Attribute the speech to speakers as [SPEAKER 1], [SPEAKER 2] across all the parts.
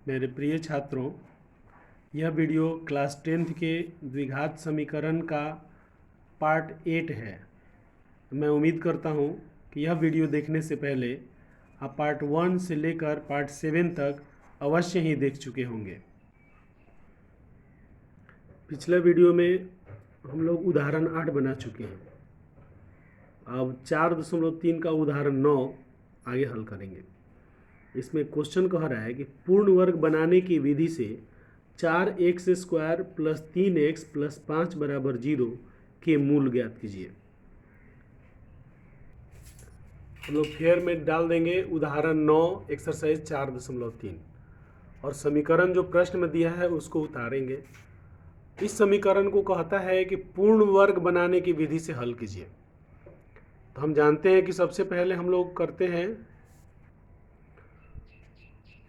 [SPEAKER 1] मेरे प्रिय छात्रों, यह वीडियो क्लास 10th के द्विघात समीकरण का पार्ट 8 है। मैं उम्मीद करता हूँ कि यह वीडियो देखने से पहले आप पार्ट 1 से लेकर पार्ट 7 तक अवश्य ही देख चुके होंगे। पिछले वीडियो में हम लोग उदाहरण 8 बना चुके हैं। अब 4.3 का उदाहरण 9 आगे हल करेंगे। इसमें क्वेश्चन कह रहा है कि पूर्ण वर्ग बनाने की विधि से 4x² प्लस 3x प्लस 5 बराबर 0 के मूल ज्ञात कीजिए। हम लोग फेयर में डाल देंगे उदाहरण 9 एक्सरसाइज 4.3 और समीकरण जो प्रश्न में दिया है उसको उतारेंगे। इस समीकरण को कहता है कि पूर्ण वर्ग बनाने की विधि से हल कीजिए। तो हम जानते हैं कि सबसे पहले हम लोग करते हैं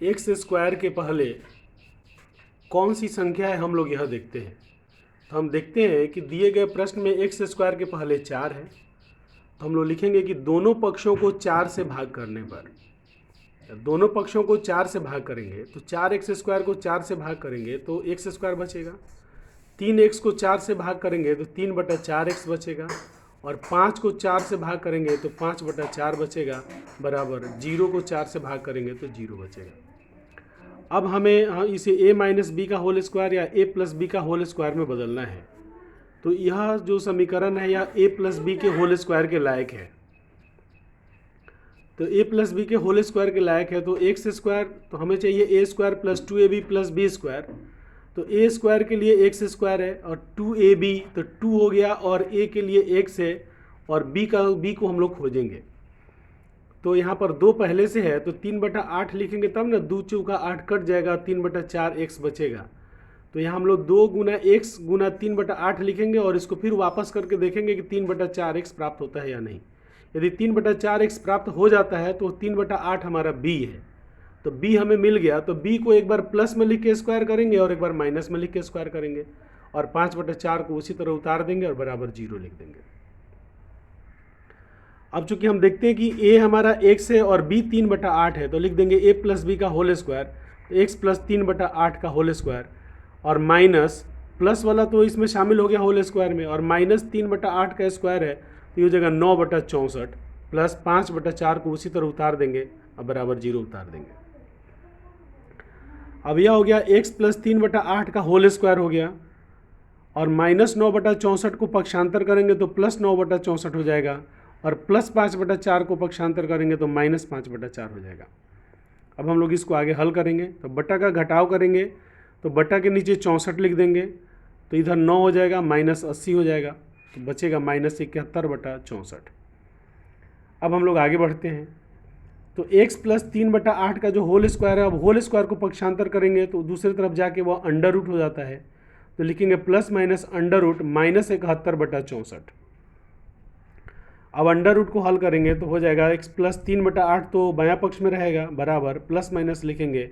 [SPEAKER 1] x² के पहले कौन सी संख्या है हम लोग यह देखते हैं। तो हम देखते हैं कि दिए गए प्रश्न में x² के पहले 4 है, तो हम लोग लिखेंगे कि दोनों पक्षों को 4 से भाग करने पर, दोनों पक्षों को 4 से भाग करेंगे तो 4x² को 4 से भाग करेंगे तो x² बचेगा, 3x को 4 से भाग करेंगे तो 3/4x बचेगा और 5 को 4 से भाग करेंगे तो 5/4 बचेगा बराबर 0 को 4 से भाग करेंगे तो 0 बचेगा। अब हमें इसे a माइनस बी का होल स्क्वायर या a प्लस बी का होल स्क्वायर में बदलना है। तो यह जो समीकरण है यह a प्लस बी के होल स्क्वायर के लायक है। तो a प्लस बी के होल स्क्वायर के लायक है तो x² तो हमें चाहिए a² plus 2ab plus b²। तो a² के लिए x² है और 2ab तो 2 हो गया और a के लिए x है और b को हम लोग खोजेंगे। तो यहाँ पर 2 पहले से है तो 3/8 लिखेंगे तब ना, 2 चौका 8 कट जाएगा, 3/4x बचेगा। तो यहाँ हम लोग 2 गुना x गुना 3/8 लिखेंगे और इसको फिर वापस करके देखेंगे कि 3/4x प्राप्त होता है या नहीं। यदि 3/4x प्राप्त हो जाता है तो 3/8 हमारा b है, तो b हमें मिल गया। तो b को एक बार प्लस में लिख के स्क्वायर करेंगे और एक बार माइनस में लिख के स्क्वायर करेंगे और 5/4 को उसी तरह उतार देंगे और बराबर 0 लिख देंगे। अब चूंकि हम देखते हैं कि a हमारा x है और b 3/8 है तो लिख देंगे a प्लस बी का होल स्क्वायर, x प्लस 3/8 का होल स्क्वायर और माइनस प्लस वाला तो इसमें शामिल हो गया होल स्क्वायर में और माइनस 3/8 का स्क्वायर है तो ये हो जाएगा 9/64 प्लस 5/4 को उसी तरह उतार देंगे और बराबर 0 उतार देंगे। अब यह हो गया x प्लस 3/8 का होल स्क्वायर हो गया और माइनस 9/64 को पक्षांतर करेंगे तो प्लस 9/64 हो जाएगा और प्लस 5/4 को पक्षांतर करेंगे तो माइनस 5/4 हो जाएगा। अब हम लोग इसको आगे हल करेंगे तो बटा का घटाव करेंगे तो बटा के नीचे 64 लिख देंगे तो इधर 9 हो जाएगा, माइनस 80 हो जाएगा तो बचेगा माइनस 71/64। अब हम लोग आगे बढ़ते हैं तो x प्लस 3/8 का जो होल स्क्वायर है, अब होल स्क्वायर को पक्षांतर करेंगे तो दूसरी तरफ जाके वह अंडर रूट हो जाता है तो लिखेंगे plus minus under root minus 71/64। अब अंडर रूट को हल करेंगे तो हो जाएगा x प्लस 3/8 तो बायां पक्ष में रहेगा बराबर प्लस माइनस लिखेंगे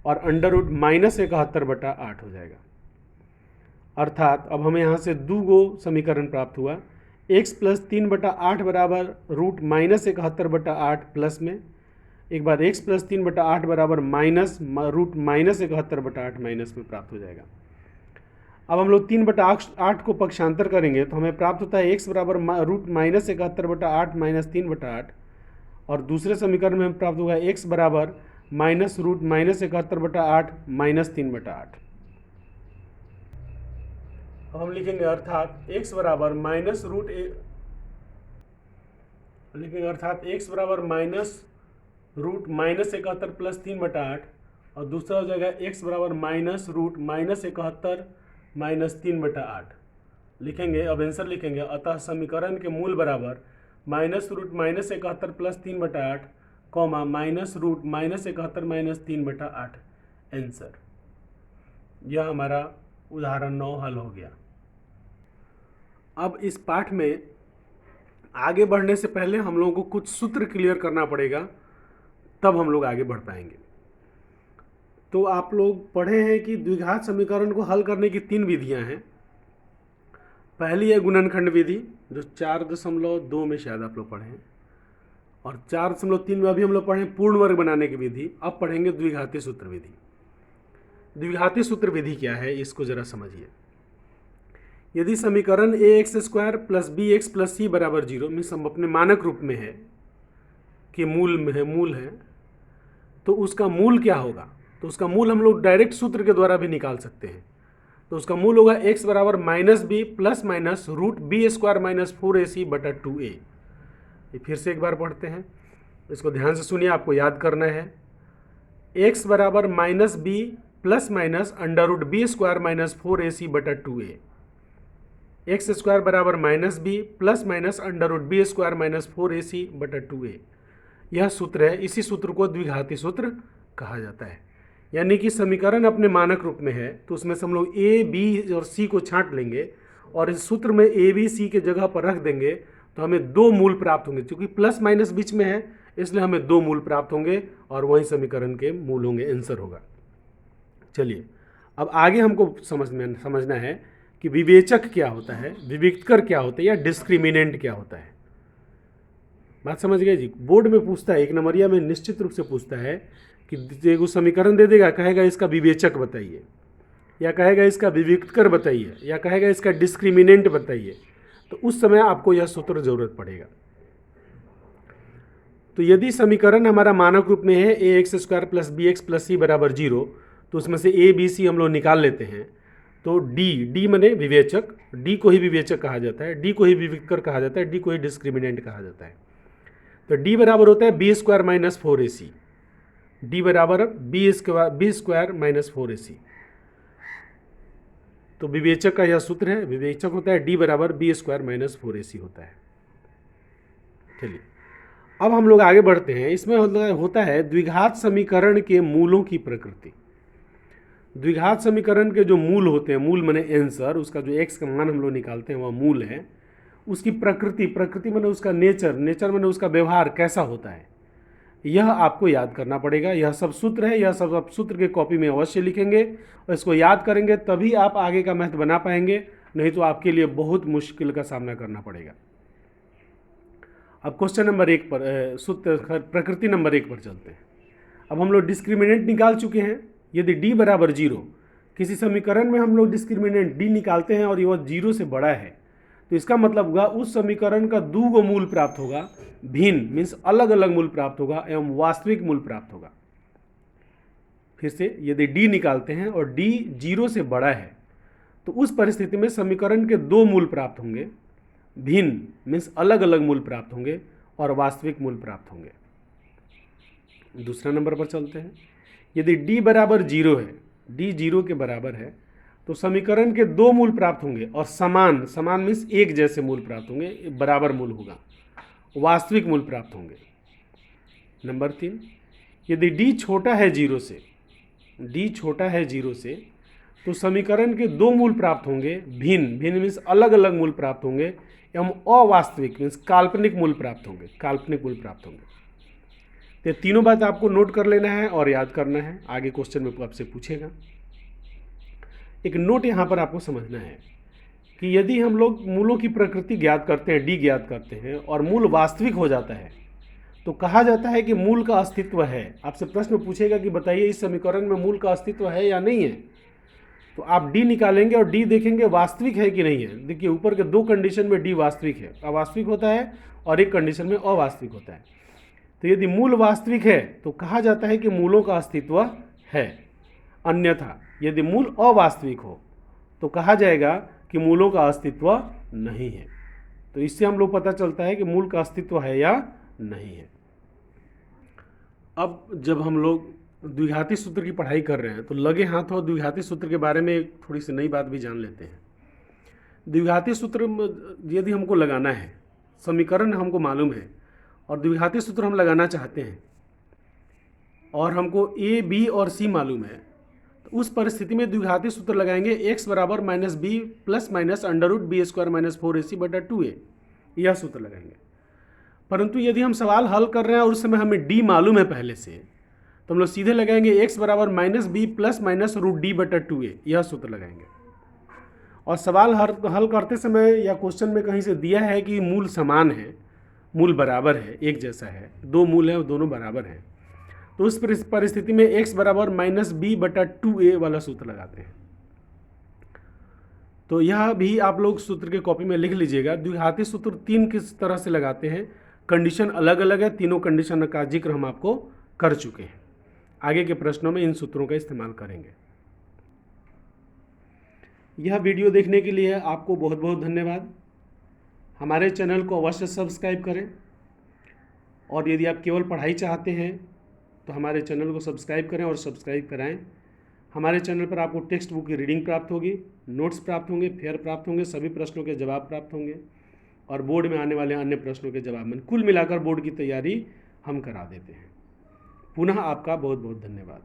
[SPEAKER 1] और अंडर रूट माइनस 71/8 हो जाएगा। अर्थात अब हमें यहाँ से 2 गो समीकरण प्राप्त हुआ, x प्लस 3/8 बराबर रूट माइनस 71/8 प्लस में, एक बार x प्लस 3/8 बराबर माइनस रूट माइनस 71/8 माइनस में प्राप्त हो जाएगा। अब हम लोग 3/8 को पक्षांतर करेंगे तो हमें प्राप्त होता है x बराबर रूट माइनस 71/8 माइनस 3/8 और दूसरे समीकरण में हमें प्राप्त होगा x बराबर माइनस रूट माइनस 71/8 माइनस 3/8। अब हम लिखेंगे अर्थात x बराबर माइनस रूट लिखेंगे अर्थात x बराबर माइनस रूट माइनस 71 प्लस 3/8 और दूसरा हो जाएगा x बराबर माइनस रूट माइनस 71 माइनस 3/8 लिखेंगे। अब आंसर लिखेंगे, अतः समीकरण के मूल बराबर minus root minus 71 plus 3/8 comma minus root minus 71 minus 3/8 answer. यह हमारा उदाहरण 9 हल हो गया। अब इस पाठ में आगे बढ़ने से पहले हम लोगों को कुछ सूत्र क्लियर करना पड़ेगा, तब हम लोग आगे बढ़ पाएंगे। तो आप लोग पढ़े हैं कि द्विघात समीकरण को हल करने की 3 विधियां हैं। पहली है गुणनखंड विधि जो 4.2 में शायद आप लोग पढ़े हैं और 4.3 में अभी हम लोग पढ़े पूर्ण वर्ग बनाने की विधि। अब पढ़ेंगे द्विघाती सूत्र विधि। द्विघाती सूत्र विधि क्या है इसको जरा समझिए। यदि समीकरण ax² plus bx plus c बराबर 0 मीन्स हम अपने मानक रूप में है कि मूल है, तो उसका मूल क्या होगा? तो उसका मूल हम लोग डायरेक्ट सूत्र के द्वारा भी निकाल सकते हैं। तो उसका मूल होगा x बराबर -b plus minus √b² minus 4ac बटा 2a। ये फिर से एक बार पढ़ते हैं, इसको ध्यान से सुनिए, आपको याद करना है। x बराबर -b plus minus √b² minus 4ac बटा 2a। x² बराबर -b plus minus √b² minus 4ac बटा 2a। यह सूत्र है, इसी सूत्र को द्विघाती सूत्र कहा जाता है। यानी कि समीकरण अपने मानक रूप में है तो उसमें से हम लोग a, b और c को छांट लेंगे और इस सूत्र में a, b, c के जगह पर रख देंगे तो हमें दो मूल प्राप्त होंगे। क्योंकि प्लस माइनस बीच में है इसलिए हमें दो मूल प्राप्त होंगे और वही समीकरण के मूल होंगे, आंसर होगा। चलिए अब आगे हमको समझना है कि विवेचक क्या होता है, विविक्तकर क्या होता है या डिस्क्रिमिनेंट क्या होता है। बात समझ गए जी? बोर्ड में पूछता है, एक नंबरिया में निश्चित रूप से पूछता है कि एगो समीकरण दे देगा, कहेगा इसका विवेचक बताइए, या कहेगा इसका विविक्तकर बताइए, या कहेगा इसका डिस्क्रिमिनेंट बताइए। तो उस समय आपको यह सूत्र जरूरत पड़ेगा। तो यदि समीकरण हमारा मानक रूप में है ax² plus bx plus c बराबर 0, तो उसमें से a, b, c हम लोग निकाल लेते हैं। तो d मने विवेचक, d को ही विवेचक कहा जाता है, d को ही विविक्तकर कहा जाता है, d को ही डिस्क्रिमिनेंट कहा जाता है। तो d बराबर होता है b² माइनस 4ac, d बराबर b² माइनस 4ac। तो विवेचक का यह सूत्र है, विवेचक होता है d बराबर b² माइनस 4ac होता है। चलिए अब हम लोग आगे बढ़ते हैं। इसमें होता है द्विघात समीकरण के मूलों की प्रकृति। द्विघात समीकरण के जो मूल होते हैं, मूल माने आंसर, उसका जो x का मान हम लोग निकालते हैं वह मूल है। उसकी प्रकृति माने उसका नेचर माने उसका व्यवहार कैसा होता है, यह आपको याद करना पड़ेगा। यह सब सूत्र है, यह सब सूत्र के कॉपी में अवश्य लिखेंगे और इसको याद करेंगे तभी आप आगे का मैथ बना पाएंगे, नहीं तो आपके लिए बहुत मुश्किल का सामना करना पड़ेगा। अब क्वेश्चन नंबर 1 पर सूत्र प्रकृति नंबर 1 पर चलते हैं। अब हम लोग डिस्क्रिमिनेंट निकाल चुके हैं। यदि d बराबर 0, किसी समीकरण में हम लोग डिस्क्रिमिनेंट d निकालते हैं और यह 0 से बड़ा है, तो इसका मतलब होगा उस समीकरण का दो गो मूल प्राप्त होगा, भिन्न मीन्स अलग अलग मूल प्राप्त होगा एवं वास्तविक मूल प्राप्त होगा। फिर से यदि d निकालते हैं और d 0 से बड़ा है तो उस परिस्थिति में समीकरण के दो मूल प्राप्त होंगे, भिन्न मीन्स अलग अलग मूल प्राप्त होंगे और वास्तविक मूल प्राप्त होंगे। दूसरा नंबर पर चलते हैं। यदि d बराबर 0 है, d 0 के बराबर है, तो समीकरण के दो मूल प्राप्त होंगे और समान मीन्स एक जैसे मूल प्राप्त होंगे, बराबर मूल होगा, वास्तविक मूल प्राप्त होंगे। नंबर 3, यदि d छोटा है 0 से, d छोटा है 0 से, तो समीकरण के दो मूल प्राप्त होंगे, भिन्न मीन्स अलग अलग मूल प्राप्त होंगे एवं अवास्तविक मीन्स काल्पनिक मूल प्राप्त होंगे। तो तीनों बात आपको नोट कर लेना है और याद करना है, आगे क्वेश्चन में आपसे पूछेगा। एक नोट यहाँ पर आपको समझना है कि यदि हम लोग मूलों की प्रकृति ज्ञात करते हैं, d ज्ञात करते हैं और मूल वास्तविक हो जाता है तो कहा जाता है कि मूल का अस्तित्व है। आपसे प्रश्न पूछेगा कि बताइए इस समीकरण में मूल का अस्तित्व है या नहीं है, तो आप d निकालेंगे और d देखेंगे वास्तविक है कि नहीं है। देखिए ऊपर के दो कंडीशन में d वास्तविक है, अवास्तविक होता है, और एक कंडीशन में अवास्तविक होता है। तो यदि मूल वास्तविक है तो कहा जाता है कि मूलों का अस्तित्व है, अन्यथा यदि मूल अवास्तविक हो तो कहा जाएगा कि मूलों का अस्तित्व नहीं है। तो इससे हम लोग पता चलता है कि मूल का अस्तित्व है या नहीं है। अब जब हम लोग द्विघाती सूत्र की पढ़ाई कर रहे हैं तो लगे हाथ और द्विघाती सूत्र के बारे में थोड़ी सी नई बात भी जान लेते हैं। द्विघाती सूत्र यदि हमको लगाना है, समीकरण हमको मालूम है और द्विघाती सूत्र हम लगाना चाहते हैं और हमको a, b और c मालूम है, तो उस परिस्थिति में द्विघाती सूत्र लगाएंगे x बराबर -b plus minus √b² minus 4ac बटा 2a, यह सूत्र लगाएंगे। परंतु यदि हम सवाल हल कर रहे हैं और उस समय हमें d मालूम है पहले से, तो हम लोग सीधे लगाएंगे x बराबर -b प्लस माइनस √d बटा 2a, यह सूत्र लगाएंगे। और सवाल हल करते समय या क्वेश्चन में कहीं से दिया है कि मूल समान है, मूल बराबर है, एक जैसा है, दो मूल है और दोनों बराबर हैं, तो उस परिस्थिति में x बराबर -b/2a वाला सूत्र लगाते हैं। तो यह भी आप लोग सूत्र के कॉपी में लिख लीजिएगा। द्विघाती सूत्र 3 किस तरह से लगाते हैं, कंडीशन अलग अलग है, तीनों कंडीशन का जिक्र हम आपको कर चुके हैं। आगे के प्रश्नों में इन सूत्रों का इस्तेमाल करेंगे। यह वीडियो देखने के लिए आपको बहुत बहुत धन्यवाद। हमारे चैनल को अवश्य सब्सक्राइब करें, और यदि आप केवल पढ़ाई चाहते हैं तो हमारे चैनल को सब्सक्राइब करें और सब्सक्राइब कराएं। हमारे चैनल पर आपको टेक्स्ट बुक की रीडिंग प्राप्त होगी, नोट्स प्राप्त होंगे, फेयर प्राप्त होंगे, सभी प्रश्नों के जवाब प्राप्त होंगे और बोर्ड में आने वाले अन्य प्रश्नों के जवाब में कुल मिलाकर बोर्ड की तैयारी हम करा देते हैं। पुनः आपका बहुत बहुत धन्यवाद।